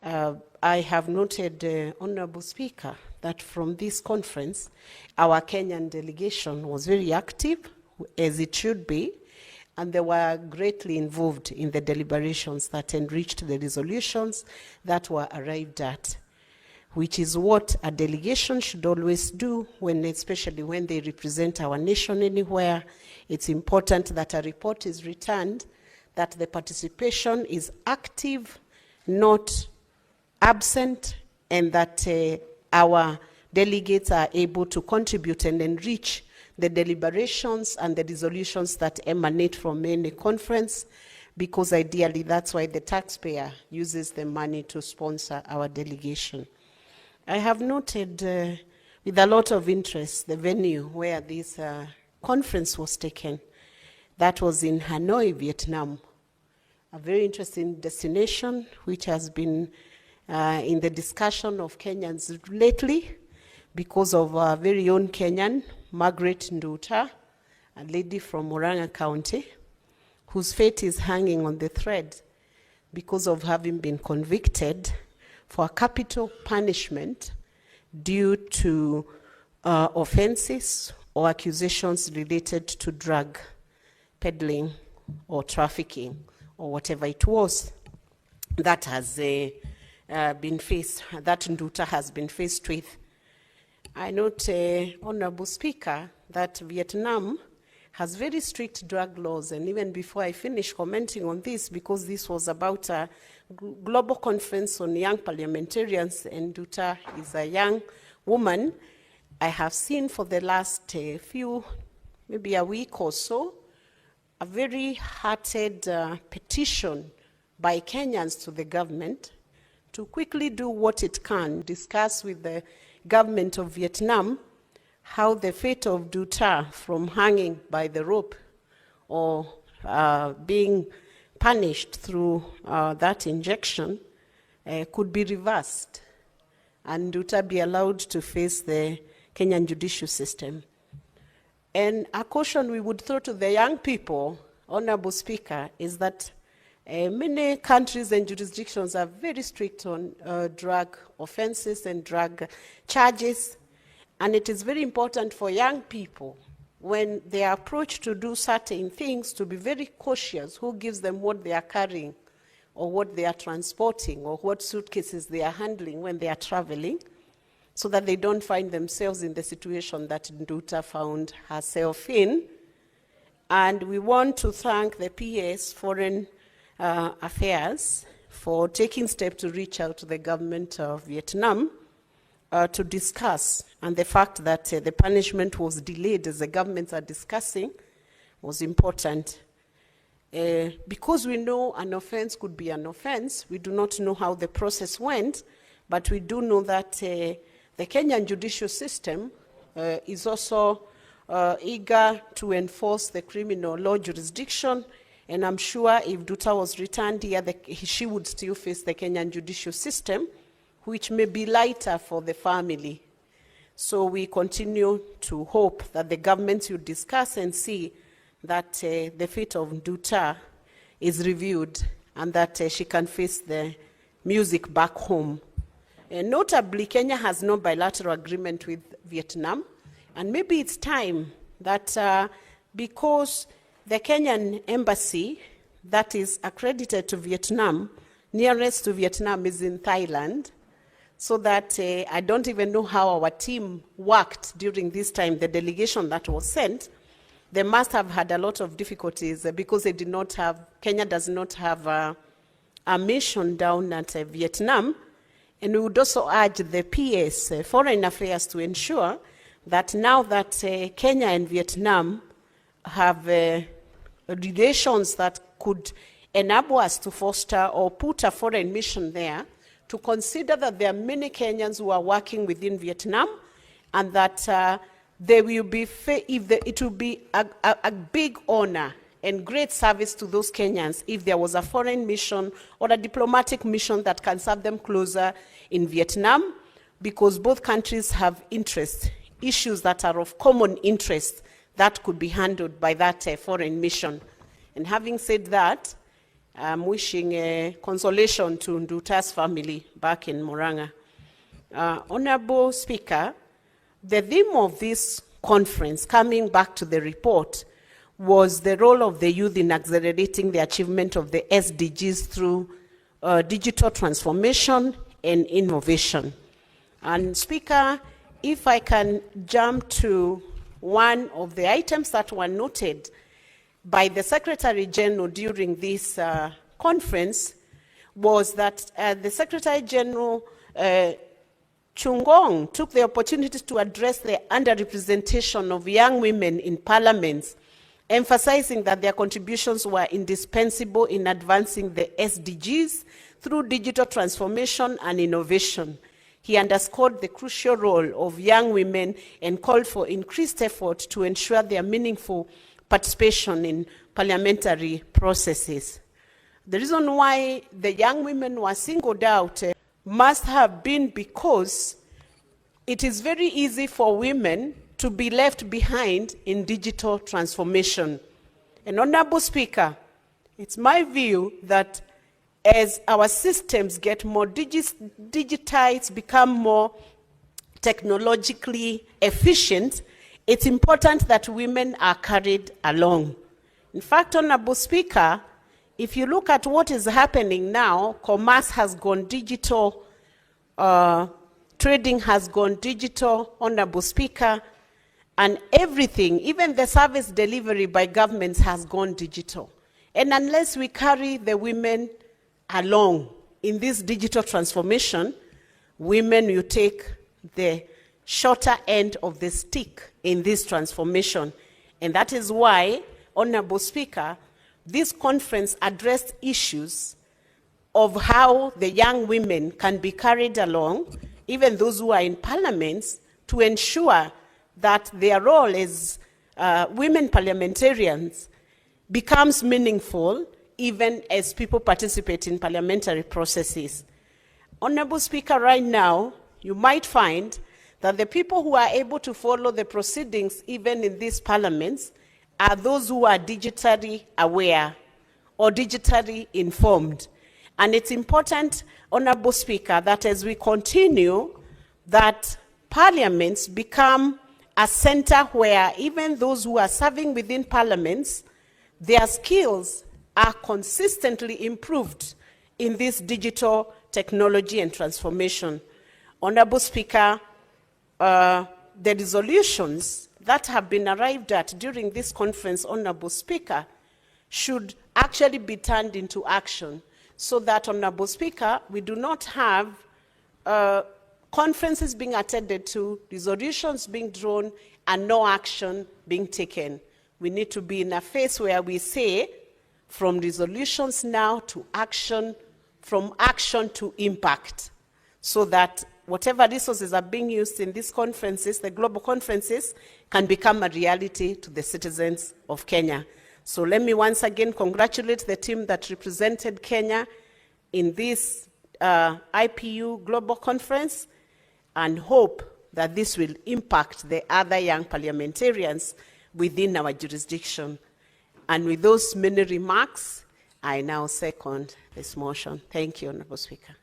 I have noted, Honorable Speaker, that from this conference, our Kenyan delegation was very active, as it should be, and they were greatly involved in the deliberations that enriched the resolutions that were arrived at, which is what a delegation should always do, especially when they represent our nation anywhere. It's important that a report is returned, that the participation is active, not absent, and that our delegates are able to contribute and enrich the deliberations and the resolutions that emanate from any conference, because ideally that's why the taxpayer uses the money to sponsor our delegation. I have noted with a lot of interest the venue where this conference was taken. That was in Hanoi, Vietnam, a very interesting destination which has been in the discussion of Kenyans lately because of our very own Kenyan, Margaret Nduta, a lady from Oranga County, whose fate is hanging on the thread because of having been convicted for a capital punishment due to offenses or accusations related to drug peddling or trafficking or whatever it was that has been faced, that Nduta has been faced with. I note, Honorable Speaker, that Vietnam has very strict drug laws, and even before I finish commenting on this, because this was about a global conference on young parliamentarians, and Nduta is a young woman, I have seen for the last maybe a week or so, a very hearted petition by Kenyans to the government to quickly do what it can, discuss with the government of Vietnam how the fate of Nduta from hanging by the rope or being punished through that injection could be reversed and Nduta be allowed to face the Kenyan judicial system. And a caution we would throw to the young people, Honorable Speaker, is that many countries and jurisdictions are very strict on drug offenses and drug charges, and it is very important for young people, when they are approached to do certain things, to be very cautious who gives them what they are carrying or what they are transporting or what suitcases they are handling when they are traveling, so that they don't find themselves in the situation that Nduta found herself in. And we want to thank the PS Foreign Affairs for taking steps to reach out to the government of Vietnam to discuss, and the fact that the punishment was delayed as the governments are discussing was important. Because we know an offense could be an offense, we do not know how the process went, but we do know that the Kenyan judicial system is also eager to enforce the criminal law jurisdiction, and I'm sure if Nduta was returned here, she would still face the Kenyan judicial system, which may be lighter for the family. So we continue to hope that the governments will discuss and see that the fate of Nduta is reviewed and that she can face the music back home. Notably, Kenya has no bilateral agreement with Vietnam, and maybe it's time that because the Kenyan embassy that is accredited to Vietnam, nearest to Vietnam is in Thailand, so that I don't even know how our team worked during this time, the delegation that was sent. They must have had a lot of difficulties because they did not have, Kenya does not have a mission down at Vietnam. And we would also urge the PS, Foreign Affairs, to ensure that now that Kenya and Vietnam have relations that could enable us to foster or put a foreign mission there, to consider that there are many Kenyans who are working within Vietnam, and that they will be it will be a big honor and great service to those Kenyans if there was a foreign mission or a diplomatic mission that can serve them closer in Vietnam, because both countries have interests, issues that are of common interest that could be handled by that foreign mission. And having said that, I'm wishing consolation to Nduta's family back in Murang'a. Honorable Speaker, the theme of this conference, coming back to the report, was the role of the youth in accelerating the achievement of the SDGs through digital transformation and innovation. And Speaker, if I can jump to one of the items that were noted by the Secretary General during this conference, was that the Secretary General Chungong took the opportunity to address the underrepresentation of young women in parliaments, emphasizing that their contributions were indispensable in advancing the SDGs through digital transformation and innovation. He underscored the crucial role of young women and called for increased effort to ensure their meaningful participation in parliamentary processes. The reason why the young women were singled out must have been because it is very easy for women to be left behind in digital transformation. And Honorable Speaker, it's my view that as our systems get more digitized, become more technologically efficient, it's important that women are carried along. In fact, Honorable Speaker, if you look at what is happening now, commerce has gone digital, trading has gone digital, Honorable Speaker, and everything, even the service delivery by governments has gone digital. And unless we carry the women along in this digital transformation, women will take the shorter end of the stick in this transformation. And that is why, Honorable Speaker, this conference addressed issues of how the young women can be carried along, even those who are in parliaments, to ensure that their role as women parliamentarians becomes meaningful, even as people participate in parliamentary processes. Honorable Speaker, right now, you might find that the people who are able to follow the proceedings, even in these parliaments, are those who are digitally aware or digitally informed. And it's important, Honorable Speaker, that as we continue, that parliaments become a center where even those who are serving within parliaments, their skills are consistently improved in this digital technology and transformation. Honorable Speaker, the resolutions that have been arrived at during this conference, Honorable Speaker, should actually be turned into action so that, Honorable Speaker, we do not have conferences being attended to, resolutions being drawn, and no action being taken. We need to be in a phase where we say, from resolutions now to action, from action to impact, so that whatever resources are being used in these conferences, the global conferences, can become a reality to the citizens of Kenya. So let me once again congratulate the team that represented Kenya in this IPU Global Conference, and hope that this will impact the other young parliamentarians within our jurisdiction. And with those many remarks, I now second this motion. Thank you, Honorable Speaker.